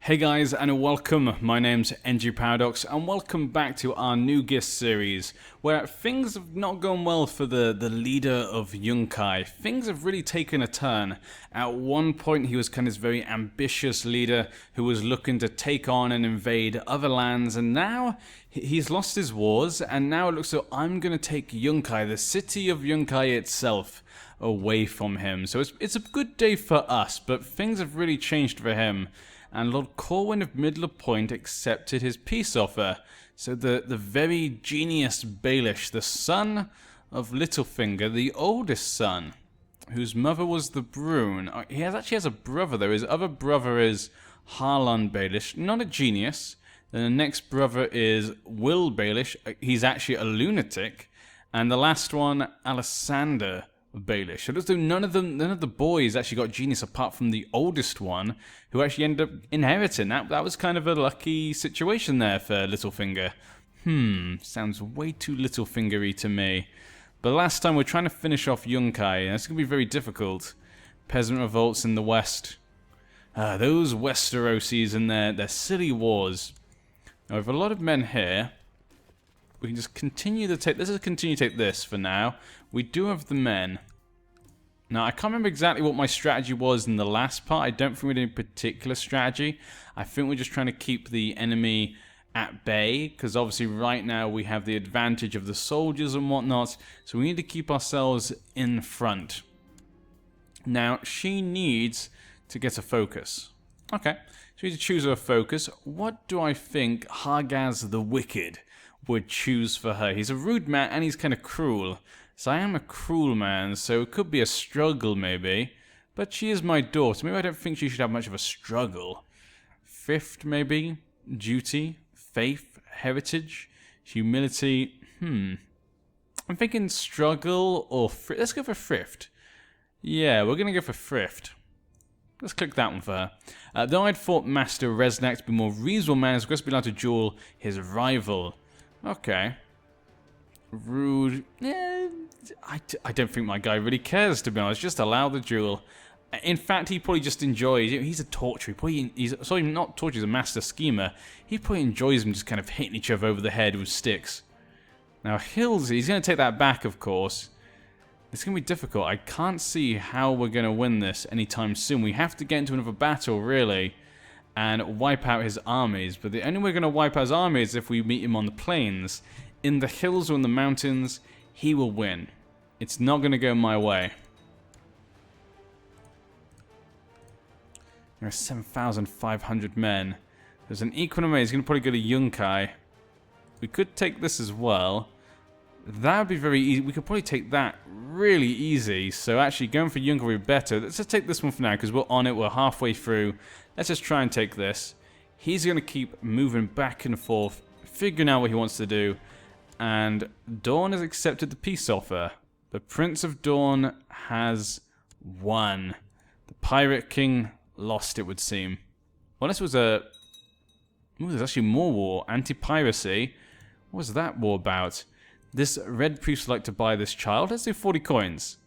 Hey guys, and welcome. My name's NG Paradox, and welcome back to our new Ghis series, where things have not gone well for the leader of Yunkai. Things have really taken a turn. At one point, he was kind of this very ambitious leader who was looking to take on and invade other lands, and now he's lost his wars, and now it looks like I'm going to take Yunkai, the city of Yunkai itself, away from him. So it's a good day for us, but things have really changed for him. And Lord Corwin of Middle Point accepted his peace offer. So the very genius Baelish, the son of Littlefinger, the oldest son, whose mother was the Brune. He actually has a brother though. His other brother is Harlan Baelish, not a genius. Then the next brother is Will Baelish. He's actually a lunatic. And the last one, Alessander Baelish. So it looks like none of the boys actually got genius apart from the oldest one, who actually ended up inheriting. That was kind of a lucky situation there for Littlefinger. Sounds way too Littlefingery to me. But last time we're trying to finish off Yunkai, and it's going to be very difficult. Peasant revolts in the west. Those Westerosies and their silly wars. Now, with a lot of men here, we can just continue to take... Let's just continue to take this for now. We do have the men. Now, I can't remember exactly what my strategy was in the last part. I don't think we did any particular strategy. I think we're just trying to keep the enemy at bay, because obviously right now we have the advantage of the soldiers and whatnot, so we need to keep ourselves in front. Now, she needs to get a focus. Okay, so we need to choose her focus. What do I think Hargaz the Wicked would choose for her? He's a rude man and he's kind of cruel. So I am a cruel man, so it could be a struggle maybe. But she is my daughter. Maybe I don't think she should have much of a struggle. Thrift maybe? Duty? Faith? Heritage? Humility? I'm thinking struggle or thrift. Let's go for thrift. Yeah, we're going to go for thrift. Let's click that one for her. Though I'd thought Master Resnack to be more reasonable man, he's going to be allowed to duel his rival. Okay. Rude. I don't think my guy really cares, to be honest. Just allow the duel. In fact, he probably just enjoys... He's a torturer. Sorry, not torturer, he's a master schemer. He probably enjoys them just kind of hitting each other over the head with sticks. Now, Hills, he's going to take that back, of course. It's going to be difficult. I can't see how we're going to win this anytime soon. We have to get into another battle, really, and wipe out his armies. But the only way we're going to wipe out his armies is if we meet him on the plains. In the hills or in the mountains, he will win. It's not going to go my way. There are 7,500 men. There's an equal amount. He's going to probably go to Yunkai. We could take this as well. That would be very easy. We could probably take that really easy. So actually going for Yunkai would be better. Let's just take this one for now because we're on it. We're halfway through. Let's just try and take this. He's going to keep moving back and forth, figuring out what he wants to do. And Dawn has accepted the peace offer. The Prince of Dawn has won. The Pirate King lost, it would seem. Well, this was a... Ooh, there's actually more war. Anti-piracy. What was that war about? This red priest would like to buy this child. Let's do 40 coins.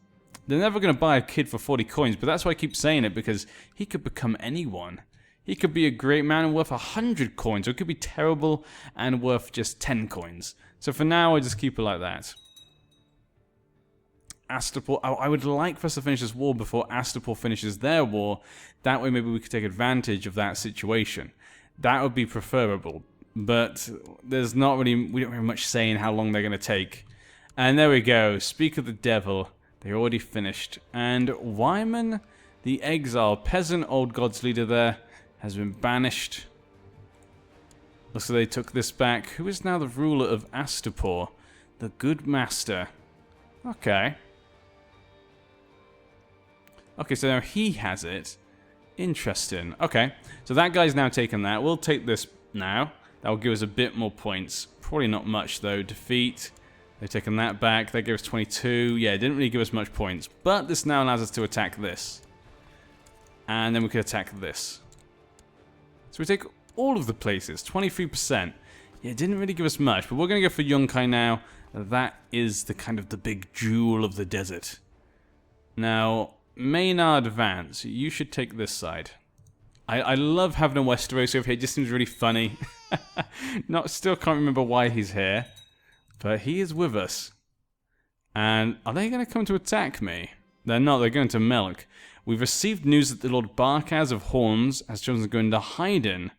They're never going to buy a kid for 40 coins, but that's why I keep saying it, because he could become anyone. He could be a great man and worth 100 coins, or it could be terrible and worth just 10 coins. So for now, I just keep it like that. Astapor, I would like for us to finish this war before Astapor finishes their war. That way maybe we could take advantage of that situation. That would be preferable. But there's not really, we don't have much say in how long they're going to take. And there we go. Speak of the devil. They already finished. And Wyman, the exile, peasant old gods leader there, has been banished. So they took this back. Who is now the ruler of Astapor? The Good Master. Okay. Okay, so now he has it. Interesting. Okay, so that guy's now taken that. We'll take this now. That will give us a bit more points. Probably not much, though. Defeat. They've taken that back. That gave us 22. Yeah, it didn't really give us much points. But this now allows us to attack this. And then we could attack this. So we take all of the places. 23%. Yeah, it didn't really give us much. But we're going to go for Yunkai now. That is the kind of the big jewel of the desert. Now, Maynard Vance, you should take this side. I love having a Westeros over here. It just seems really funny. Still can't remember why he's here. But he is with us. And are they going to come to attack me? They're not. They're going to milk. We've received news that the Lord Barkaz of Horns has chosen to go into hiding.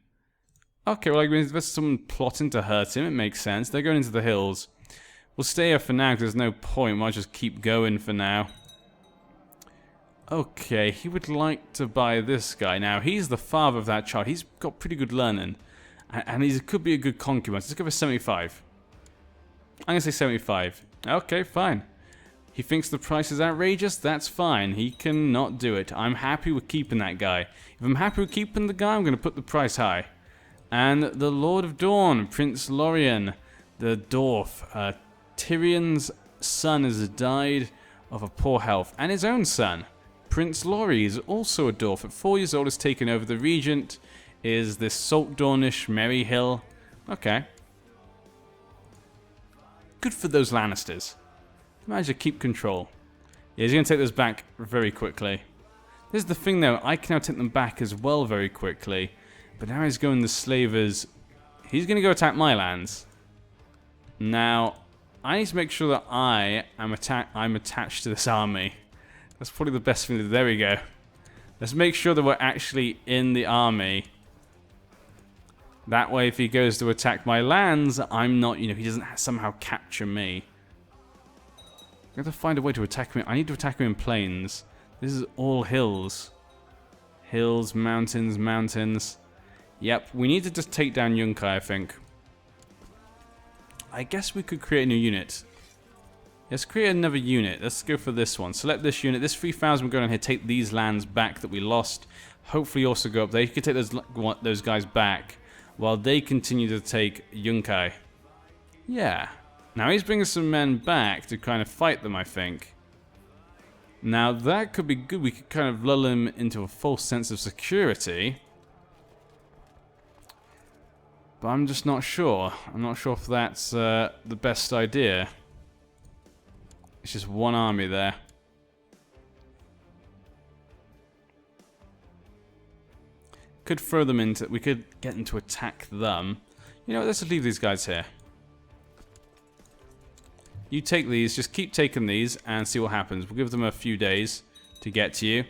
Okay, well, if there's someone plotting to hurt him, it makes sense. They're going into the hills. We'll stay here for now because there's no point. Might just keep going for now. Okay, he would like to buy this guy. Now, he's the father of that child. He's got pretty good learning. And he could be a good concubine. Let's go for 75. I'm going to say 75. Okay, fine. He thinks the price is outrageous. That's fine. He cannot do it. I'm happy with keeping that guy. If I'm happy with keeping the guy, I'm going to put the price high. And the Lord of Dawn, Prince Lorien, the dwarf. Tyrion's son has died of a poor health. And his own son. Prince Laurie is also a dwarf. At 4 years old, has taken over. The regent is this Saltdornish Merry Hill. Okay. Good for those Lannisters. Managed to keep control. Yeah, he's going to take those back very quickly. This is the thing, though. I can now take them back as well very quickly. But now he's going the slavers. He's going to go attack my lands. Now, I need to make sure that I'm attached to this army. That's probably the best thing to do. There we go. Let's make sure that we're actually in the army. That way, if he goes to attack my lands, I'm not, he doesn't somehow capture me. I have to find a way to attack me. I need to attack him in plains. This is all hills. Hills, mountains, mountains. Yep, we need to just take down Yunkai, I think. I guess we could create a new unit. Let's create another unit. Let's go for this one. Select this unit. This 3,000 will go down here. Take these lands back that we lost. Hopefully also go up there. You can take those guys back while they continue to take Yunkai. Yeah. Now he's bringing some men back to kind of fight them, I think. Now that could be good. We could kind of lull him into a false sense of security. But I'm just not sure. I'm not sure if that's the best idea. It's just one army there. Could throw them into... We could get them to attack them. You know what? Let's just leave these guys here. You take these. Just keep taking these and see what happens. We'll give them a few days to get to you.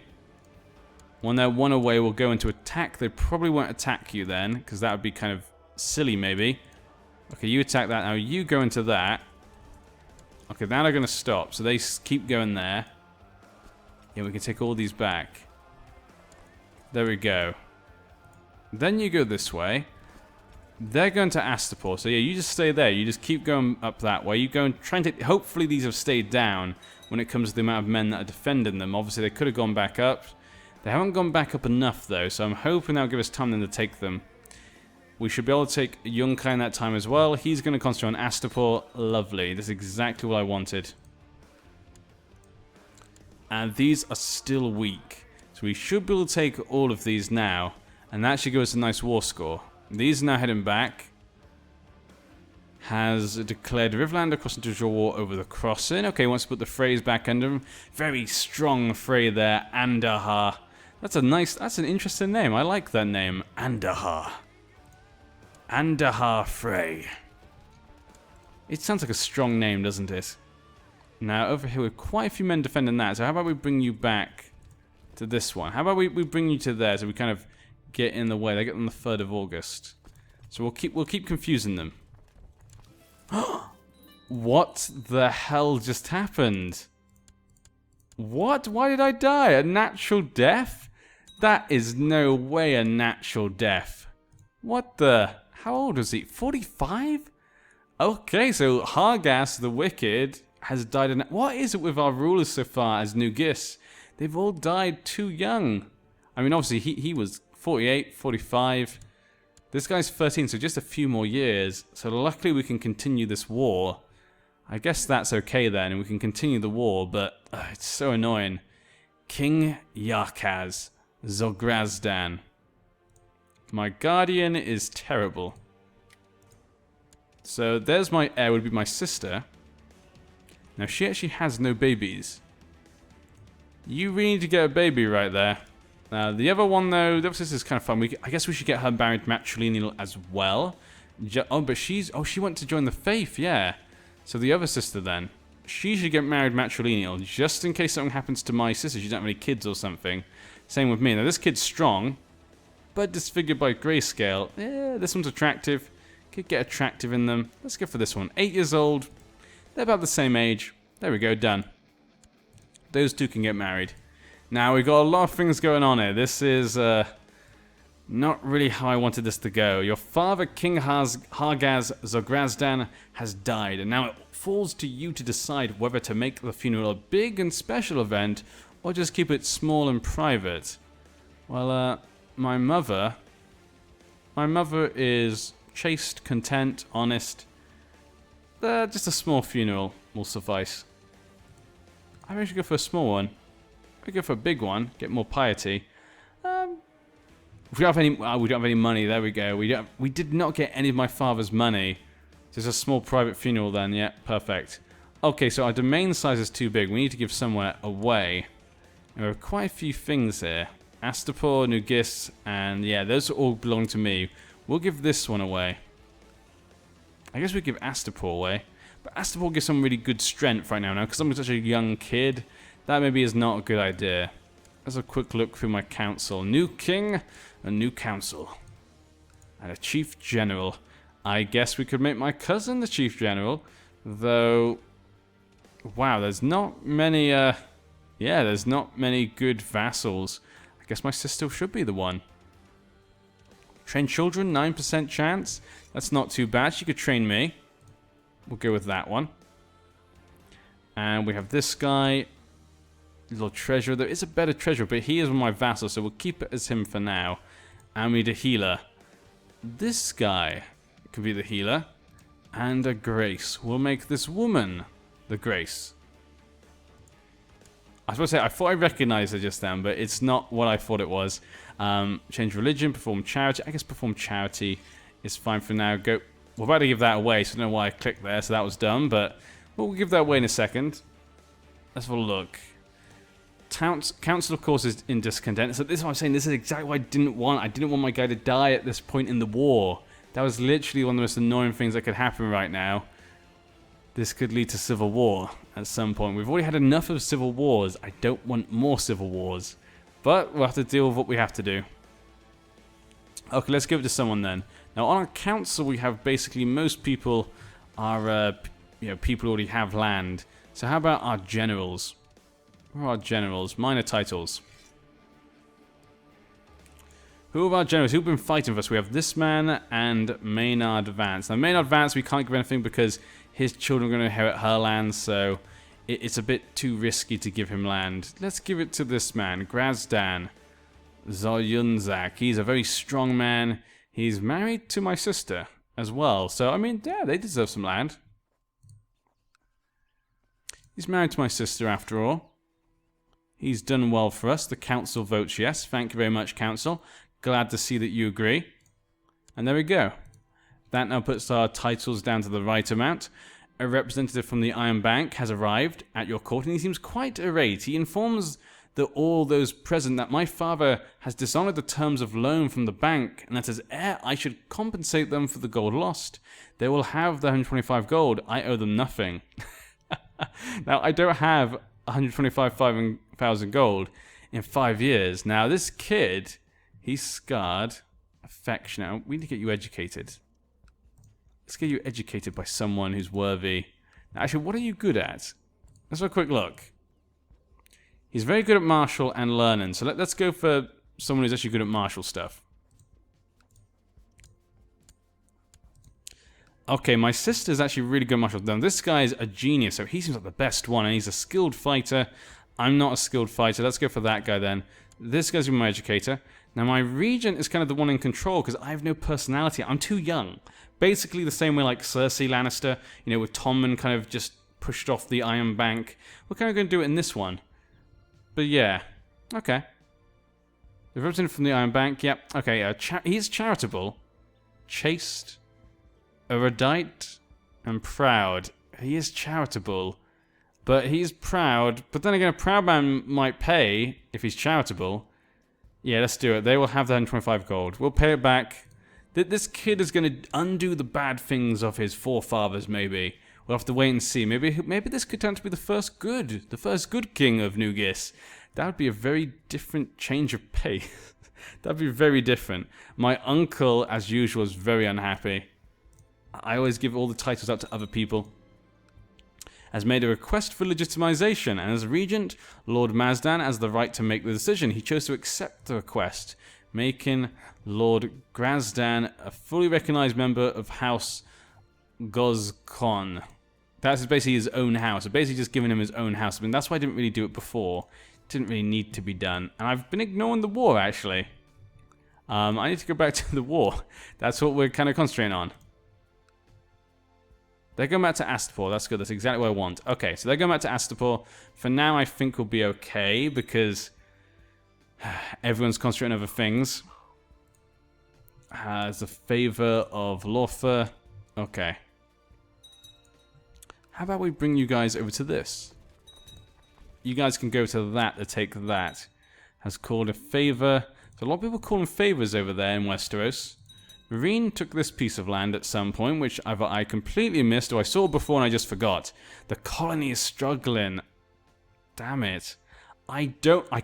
When they're one away, we'll go into attack. They probably won't attack you then, because that would be kind of silly, maybe. Okay, you attack that. Now you go into that. Okay, now they're going to stop. So they keep going there. Yeah, we can take all these back. There we go. Then you go this way. They're going to Astapor. So yeah, you just stay there. You just keep going up that way. You go and try and take... Hopefully these have stayed down when it comes to the amount of men that are defending them. Obviously, they could have gone back up. They haven't gone back up enough, though. So I'm hoping that'll give us time then to take them. We should be able to take Yunkai in that time as well. He's going to concentrate on Astapor. Lovely. That's exactly what I wanted. And these are still weak. So we should be able to take all of these now. And that should give us a nice war score. These are now heading back. Has declared Riverlander crossing into war over the crossing. Okay, wants to put the Freys back under him. Very strong Frey there. Andahar. That's an interesting name. I like that name. Andahar. Andahar Frey. It sounds like a strong name, doesn't it? Now, over here, we have quite a few men defending that. So how about we bring you back to this one? How about we bring you to there so we kind of get in the way? They get on the 3rd of August. So we'll keep confusing them. What the hell just happened? What? Why did I die? A natural death? That is no way a natural death. What the... How old was he? 45? Okay, so Hargas the Wicked has died in... What is it with our rulers so far as New Ghis? They've all died too young. I mean, obviously, he was 48, 45. This guy's 13, so just a few more years. So luckily we can continue this war. I guess that's okay then, and we can continue the war, but it's so annoying. King Yarkaz Zograzdan. My guardian is terrible. So there's my heir, would be my sister. Now she actually has no babies. You really need to get a baby right there. The other one, though, this is kind of fun. I guess we should get her married matrilineal as well. Oh, but she's... Oh, she went to join the faith, yeah. So the other sister, then. She should get married matrilineal, just in case something happens to my sister. She doesn't have any kids or something. Same with me. Now, this kid's strong, but disfigured by grayscale. Yeah, this one's attractive. Could get attractive in them. Let's go for this one. 8 years old. They're about the same age. There we go, done. Those two can get married. Now, we've got a lot of things going on here. This is not really how I wanted this to go. Your father, King Hargaz Zograzdan, has died, and now it falls to you to decide whether to make the funeral a big and special event, or just keep it small and private. Well, my mother is chaste, content, honest. Just a small funeral will suffice. I think we should go for a small one. We go for a big one, get more piety. We don't have any. Oh, we don't have any money. There we go. We did not get any of my father's money. Just a small private funeral then. Yeah, perfect. Okay, so our domain size is too big. We need to give somewhere away. There are quite a few things here. Astapor, New Ghis, and yeah, those all belong to me. We'll give this one away. I guess we give Astapor away. But Astapor gives some really good strength right now, because I'm such a young kid. That maybe is not a good idea. Let's have a quick look through my council. New king, a new council. And a chief general. I guess we could make my cousin the chief general. Though, wow, there's not many, there's not many good vassals. I guess my sister should be the one. Train children, 9% chance. That's not too bad. She could train me. We'll go with that one. And we have this guy. Little treasurer. There is a better treasurer, but he is one of my vassals, so we'll keep it as him for now. And we need a healer. This guy could be the healer. And a grace. We'll make this woman the grace. I was supposed to say, I thought I recognized her just then, but it's not what I thought it was. Change religion, perform charity. I guess perform charity is fine for now. Go. We're about to give that away, so I don't know why I clicked there, so that was dumb, but we'll give that away in a second. Let's have a look. Council, of course, is in discontent. So this is what I'm saying. This is exactly what I didn't want. I didn't want my guy to die at this point in the war. That was literally one of the most annoying things that could happen right now. This could lead to civil war at some point. We've already had enough of civil wars. I don't want more civil wars. But we'll have to deal with what we have to do. Okay, let's give it to someone then. Now, on our council, we have basically most people are, people who already have land. So how about our generals? Who are our generals? Minor titles. Who are our generals? Who've been fighting for us? We have this man and Maynard Vance. Now, Maynard Vance, we can't give anything because his children are going to inherit her land, so it's a bit too risky to give him land. Let's give it to this man, Grazdan Zoyunzak. He's a very strong man. He's married to my sister as well. So, I mean, yeah, they deserve some land. He's married to my sister, after all. He's done well for us. The council votes yes. Thank you very much, council. Glad to see that you agree. And there we go. That now puts our titles down to the right amount. A representative from the Iron Bank has arrived at your court, and he seems quite irate. He informs all those present that my father has dishonored the terms of loan from the bank, and that as heir I should compensate them for the gold lost. They will have the 125 gold. I owe them nothing. Now, I don't have 125,000 gold in 5 years. Now, this kid, he's scarred. Affectionate. We need to get you educated. Let's get you educated by someone who's worthy. Now, actually, what are you good at? Let's have a quick look. He's very good at martial and learning. So let's go for someone who's actually good at martial stuff. Okay, my sister's actually really good at martial. Now, this guy's a genius, so he seems like the best one, and he's a skilled fighter. I'm not a skilled fighter. Let's go for that guy then. This guy's my educator. Now, my regent is kind of the one in control because I have no personality. I'm too young. Basically the same way like Cersei Lannister, with Tommen kind of just pushed off the Iron Bank. We're kind of going to do it in this one. But yeah, okay. The representative from the Iron Bank, yep. Okay, he's charitable, chaste, erudite, and proud. He is charitable, but he's proud. But then again, a proud man might pay if he's charitable. Yeah, let's do it. They will have the 125 gold. We'll pay it back. This kid is going to undo the bad things of his forefathers, maybe. We'll have to wait and see. Maybe this could turn out to be the first good king of New Ghis. That would be a very different change of pace. That'd be very different. My uncle, as usual, is very unhappy. I always give all the titles out to other people. Has made a request for legitimization, and as regent, Lord Mazdan has the right to make the decision. He chose to accept the request, making Lord Grazdan a fully recognized member of House Gozkon. That's basically his own house. So basically just giving him his own house. I mean, that's why I didn't really do it before. It didn't really need to be done. And I've been ignoring the war, actually. I need to go back to the war. That's what we're kind of concentrating on. They're going back to Astapor. That's good. That's exactly what I want. Okay, so they're going back to Astapor. For now, I think we'll be okay because everyone's concentrating on other things. As a favor of Lawfer. Okay. How about we bring you guys over to this? You guys can go to that to take that. Has called a favor. So a lot of people call them favors over there in Westeros. Marine took this piece of land at some point, which either I completely missed or I saw before and I just forgot. The colony is struggling. Damn it. I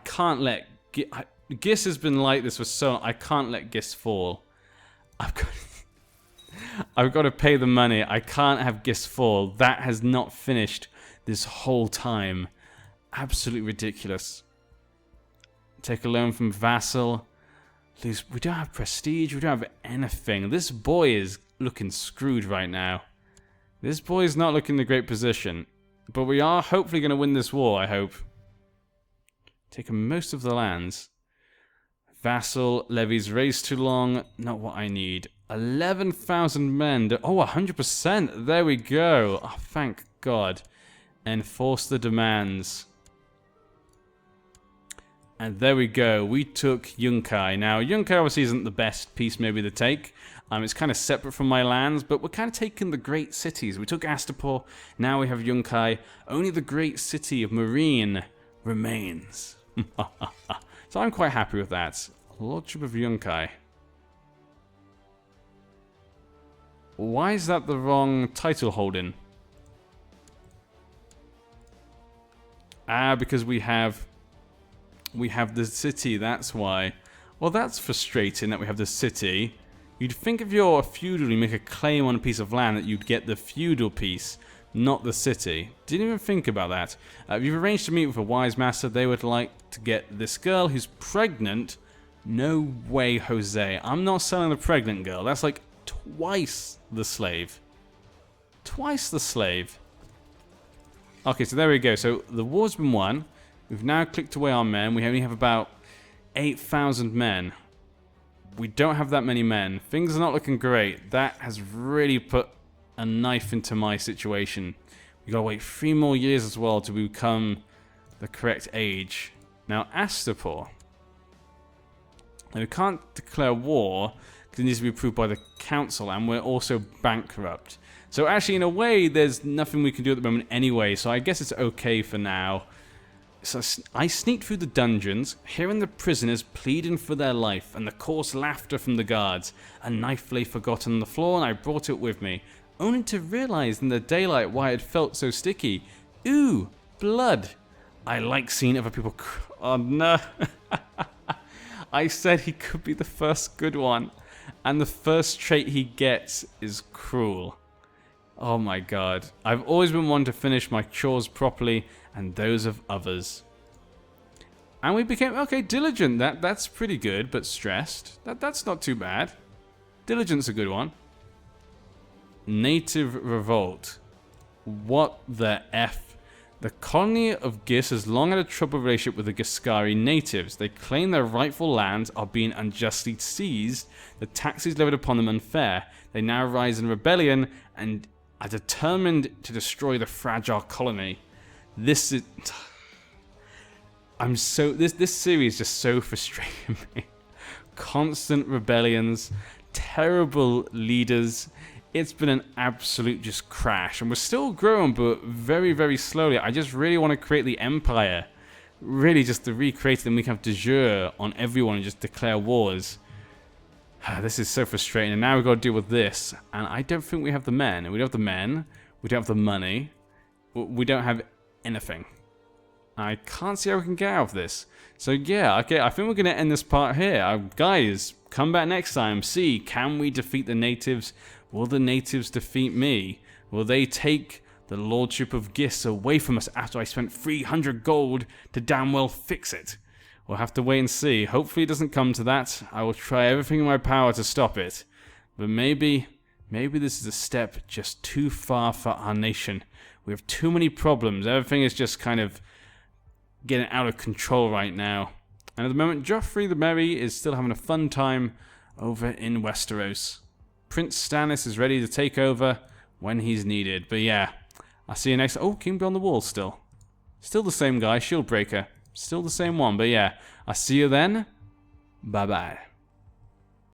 can't let... Ghis has been like this for so long. I can't let Ghis fall. I've got to pay the money. I can't have Ghis fall. That has not finished this whole time. Absolutely ridiculous. Take a loan from vassal. We don't have prestige. We don't have anything. This boy is looking screwed right now. This boy is not looking in a great position. But we are hopefully going to win this war, I hope. Taking most of the lands. Vassal levies raised too long. Not what I need. 11,000 men. Oh, 100%. There we go. Oh, thank God. Enforce the demands. And there we go. We took Yunkai. Now, Yunkai obviously isn't the best piece maybe to take. It's kind of separate from my lands, but we're kind of taking the great cities. We took Astapor. Now we have Yunkai. Only the great city of Marine remains. So I'm quite happy with that. Lordship of Yunkai. Why is that the wrong title holding? Because we have the city, that's why. Well, that's frustrating that we have the city. You'd think if you're a feudal, you make a claim on a piece of land that you'd get the feudal piece, not the city. Didn't even think about that. You've arranged to meet with a wise master. They would like to get this girl who's pregnant. No way, Jose. I'm not selling the pregnant girl. That's like twice the slave. Twice the slave. Okay, so there we go. So the war's been won. We've now clicked away our men. We only have about 8,000 men. We don't have that many men. Things are not looking great. That has really put a knife into my situation. We gotta wait 3 more years as well to become the correct age. Now, Astapor. Now, we can't declare war because it needs to be approved by the council, and we're also bankrupt. So actually, in a way, there's nothing we can do at the moment anyway, so I guess it's okay for now. So I sneaked through the dungeons, hearing the prisoners pleading for their life, and the coarse laughter from the guards. A knife lay forgotten on the floor, and I brought it with me, only to realize in the daylight why it felt so sticky. Ooh, blood. I like seeing other people oh no. I said he could be the first good one, and the first trait he gets is cruel. Oh my God. I've always been one to finish my chores properly, and those of others. And we became, okay, diligent. That's pretty good, but stressed. That's not too bad. Diligent's a good one. Native revolt. What the F? The colony of Ghis has long had a troubled relationship with the Ghiscari natives. They claim their rightful lands are being unjustly seized, the taxes levied upon them unfair. They now rise in rebellion and are determined to destroy the fragile colony. This is... This series is just so frustrating me. Constant rebellions, terrible leaders. It's been an absolute just crash, and we're still growing, but very, very slowly. I just really want to create the empire really just to recreate it, then we can have de jure on everyone and just declare wars. This is so frustrating, and now we've got to deal with this, and I don't think we have the men. We don't have the men, we don't have the money, we don't have anything. I can't see how we can get out of this. So yeah, okay, I think we're going to end this part here. Guys, come back next time. See, can we defeat the natives? Will the natives defeat me? Will they take the lordship of Ghis away from us after I spent 300 gold to damn well fix it? We'll have to wait and see. Hopefully it doesn't come to that. I will try everything in my power to stop it. But maybe this is a step just too far for our nation. We have too many problems. Everything is just kind of getting out of control right now. And at the moment, Joffrey the Merry is still having a fun time over in Westeros. Prince Stannis is ready to take over when he's needed. But yeah, I'll see you next. Oh, King Beyond the Wall still. Still the same guy, Shieldbreaker. Still the same one, but yeah. I'll see you then. Bye-bye.